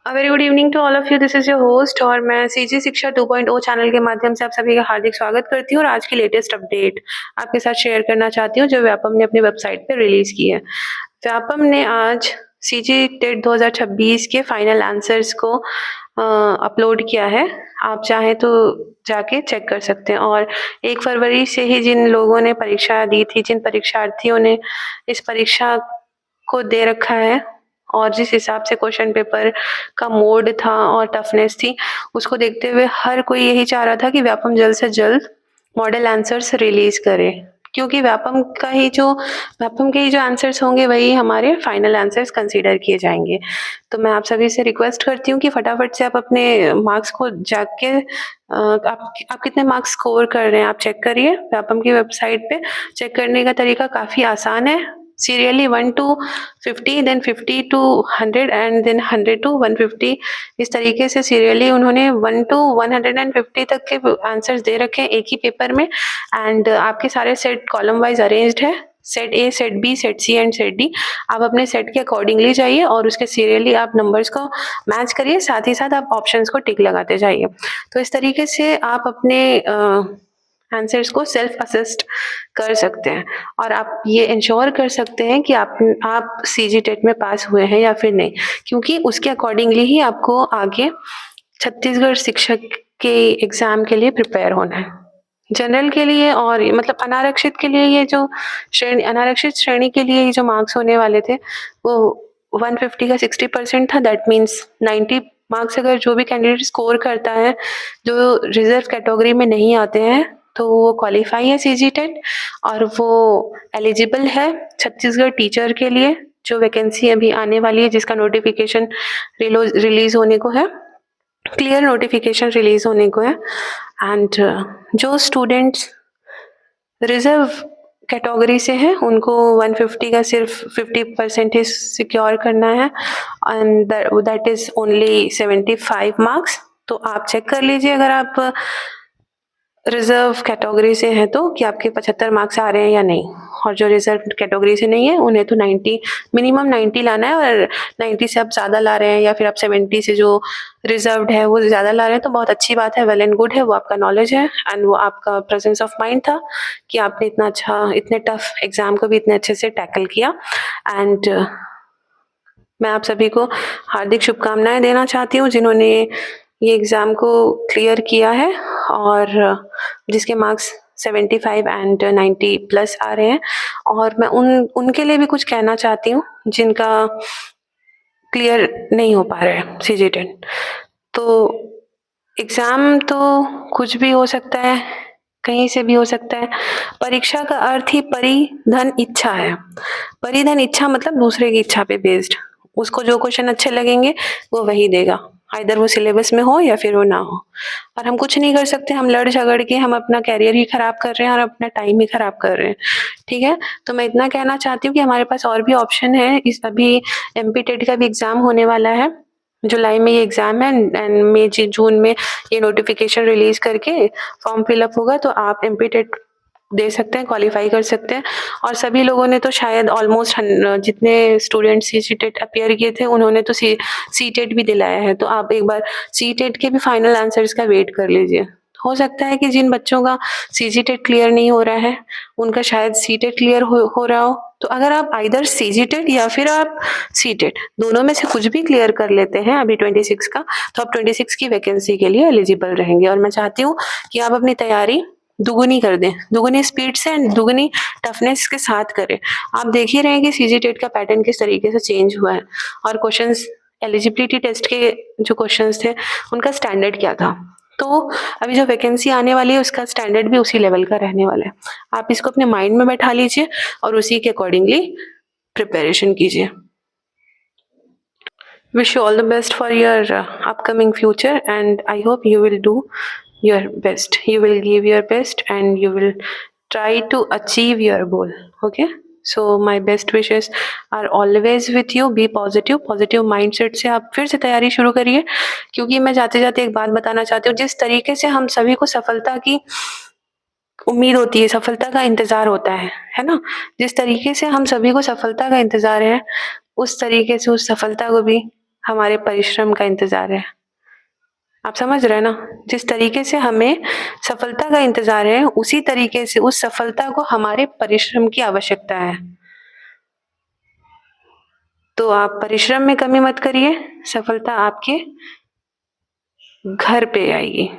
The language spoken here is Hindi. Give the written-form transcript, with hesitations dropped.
Very good evening to all of you. This is your host और मैं सीजी शिक्षा 2.0 चैनल के माध्यम से आप सभी का हार्दिक स्वागत करती हूँ और आज की लेटेस्ट अपडेट आपके साथ शेयर करना चाहती हूँ जो व्यापम ने अपनी वेबसाइट पे रिलीज की है। व्यापम ने आज सीजी टेट 2026 के फाइनल आंसर्स को अपलोड किया है। आप चाहें तो जाके चेक कर सकते हैं और 1 फरवरी से ही जिन लोगों ने परीक्षा दी थी, जिन परीक्षार्थियों ने इस परीक्षा को दे रखा है और जिस हिसाब से क्वेश्चन पेपर का मोड था और टफनेस थी, उसको देखते हुए हर कोई यही चाह रहा था कि व्यापम जल्द से जल्द मॉडल आंसर्स रिलीज करे, क्योंकि व्यापम के ही जो आंसर्स होंगे वही हमारे फाइनल आंसर्स कंसीडर किए जाएंगे। तो मैं आप सभी से रिक्वेस्ट करती हूँ कि फटाफट से आप अपने मार्क्स को जाके आप कितने मार्क्स स्कोर कर रहे हैं आप चेक करिए व्यापम की वेबसाइट पे। चेक करने का तरीका काफ़ी आसान है। Serially 1 to 50, then 50 to 100 and then 100 to 150, इस तरीके से सीरियली उन्होंने 1 to 150 तक के आंसर्स दे रखे हैं एक ही पेपर में। एंड आपके सारे सेट कॉलम वाइज अरेंज्ड है, set A, set B, set C and set D. आप अपने सेट के अकॉर्डिंगली जाइए और उसके सीरियली आप नंबर्स को मैच करिए, साथ ही साथ आप ऑप्शंस को टिक लगाते जाइए। तो इस तरीके से आप अपने आंसर्स को सेल्फ असिस्ट कर सकते हैं और आप ये इंश्योर कर सकते हैं कि आप सीजी टेट में पास हुए हैं या फिर नहीं, क्योंकि उसके अकॉर्डिंगली ही आपको आगे छत्तीसगढ़ शिक्षक के एग्जाम के लिए प्रिपेयर होना है। जनरल के लिए और मतलब अनारक्षित के लिए ये जो अनारक्षित श्रेणी के लिए ये जो मार्क्स होने वाले थे वो 150 का 60% था। दैट मीन्स 90 मार्क्स अगर जो भी कैंडिडेट स्कोर करता है जो रिजर्व कैटेगरी में नहीं आते हैं तो वो क्वालिफाई है सीजी टेट और वो एलिजिबल है छत्तीसगढ़ टीचर के लिए, जो वैकेंसी अभी आने वाली है जिसका नोटिफिकेशन रिलीज होने को है, क्लियर नोटिफिकेशन रिलीज होने को है। एंड जो स्टूडेंट्स रिजर्व कैटेगरी से हैं उनको 150 का सिर्फ 50% ही सिक्योर करना है and that is only 75 marks. तो आप चेक कर लीजिए अगर आप रिजर्व कैटेगरी से हैं तो कि आपके 75 मार्क्स आ रहे हैं या नहीं, और जो रिजर्व कैटेगरी से नहीं है उन्हें तो 90 मिनिमम 90 लाना है, और 90 से आप ज़्यादा ला रहे हैं या फिर आप 70 से जो रिजर्व्ड है वो ज़्यादा ला रहे हैं तो बहुत अच्छी बात है, वेल एंड गुड है, वो आपका नॉलेज है एंड वो आपका प्रेजेंस ऑफ माइंड था कि आपने इतने टफ एग्जाम को भी इतने अच्छे से टैकल किया। एंड मैं आप सभी को हार्दिक शुभकामनाएं देना चाहती हूँ जिन्होंने ये एग्ज़ाम को क्लियर किया है और जिसके मार्क्स 75 एंड 90 प्लस आ रहे हैं। और मैं उनके लिए भी कुछ कहना चाहती हूँ जिनका क्लियर नहीं हो पा रहा है सीजी टेट। तो एग्ज़ाम तो कुछ भी हो सकता है, कहीं से भी हो सकता है। परीक्षा का अर्थ ही परिधन इच्छा है। परिधन इच्छा मतलब दूसरे की इच्छा पे बेस्ड, उसको जो क्वेश्चन अच्छे लगेंगे वो वही देगा, आइदर वो सिलेबस में हो या फिर वो ना हो। और हम कुछ नहीं कर सकते, हम लड़ झगड़ के हम अपना करियर ही खराब कर रहे हैं और अपना टाइम ही खराब कर रहे हैं। ठीक है, तो मैं इतना कहना चाहती हूँ कि हमारे पास और भी ऑप्शन है। इस अभी एमपी टेट का भी एग्जाम होने वाला है, जुलाई में ये एग्जाम है एंड मई जून में ये नोटिफिकेशन रिलीज करके फॉर्म फिलअप होगा तो आप एमपी टेट दे सकते हैं, क्वालिफाई कर सकते हैं। और सभी लोगों ने तो शायद ऑलमोस्ट जितने स्टूडेंट सी टेट अपियर किए थे उन्होंने तो सी टेट भी दिलाया है, तो आप एक बार सी टेट के भी फाइनल आंसर्स का वेट कर लीजिए। हो सकता है कि जिन बच्चों का सीजी टेट क्लियर नहीं हो रहा है उनका शायद सी टेट क्लियर हो रहा हो। तो अगर आप आइदर सीजी टेट या फिर आप सी टेट दोनों में से कुछ भी क्लियर कर लेते हैं अभी 26 का, तो आप 26 की वैकेंसी के लिए एलिजिबल रहेंगे। और मैं चाहती हूँ कि आप अपनी तैयारी दुगुनी कर दें, दुगुनी स्पीड से एंड दुगुनी टफनेस के साथ करें। आप देख ही रहे हैं कि सीजी टेट का पैटर्न किस तरीके से चेंज हुआ है और क्वेश्चंस एलिजिबिलिटी टेस्ट के जो क्वेश्चंस थे उनका स्टैंडर्ड क्या था। तो अभी जो वैकेंसी आने वाली है उसका स्टैंडर्ड भी उसी लेवल का रहने वाला है। आप इसको अपने माइंड में बैठा लीजिए और उसी के अकॉर्डिंगली प्रिपरेशन कीजिए। Wish you all the best for your upcoming future and I hope you will do your best. You will give your best and you will try to achieve your goal. Okay? So my best wishes are always with you. Be positive. Positive mindset से आप फिर से तैयारी शुरू करिए, क्योंकि मैं जाते जाते एक बात बताना चाहती हूँ। जिस तरीके से हम सभी को सफलता की उम्मीद होती है, सफलता का इंतजार होता है ना? जिस तरीके से हम सभी को सफलता का इंतजार है उस तरीके से उस सफलता को भी हमारे परिश्रम का इंतज़ार है। आप समझ रहे हैं ना? जिस तरीके से हमें सफलता का इंतज़ार है, उसी तरीके से उस सफलता को हमारे परिश्रम की आवश्यकता है। तो आप परिश्रम में कमी मत करिए, सफलता आपके घर पे आएगी।